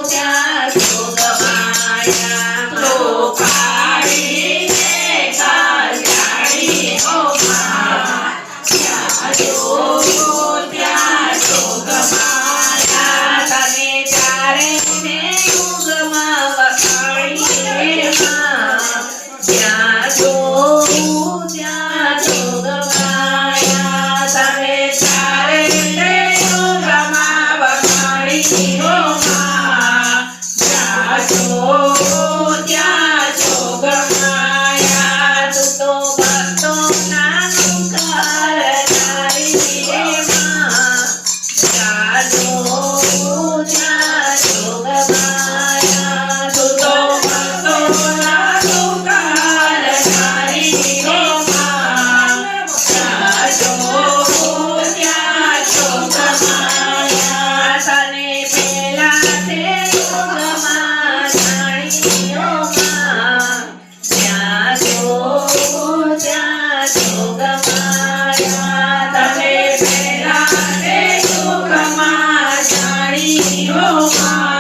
ત્યાં જોગમાયા તો કાઢીને કલ્યાણી ઓ માં ત્યાં જોગો ત્યાં જોગમાયા તને ચારે ને યુગમાં વખાણીએ માં ત્યાં જોગો ત્યાં જોગમાયા તને ચારે ને યુગમાં વખાણીએ ઓ માં ત્યાં જોગો ત્યાં જોગમાયા તું તો ભક્તોના કરનારી રે માં ત્યાં જોગો ત્યાં જોગમાયા તું તો ભક્તોના કરનારી રે માં ત્યાં જોગો ત્યાં જોગમાયા તને પેલા તે યોગમાં જાણ્યો માં ત્યાં જોગો ત્યાં જોગમાયા તને પેલા તે યોગમાં જાણ્યો માં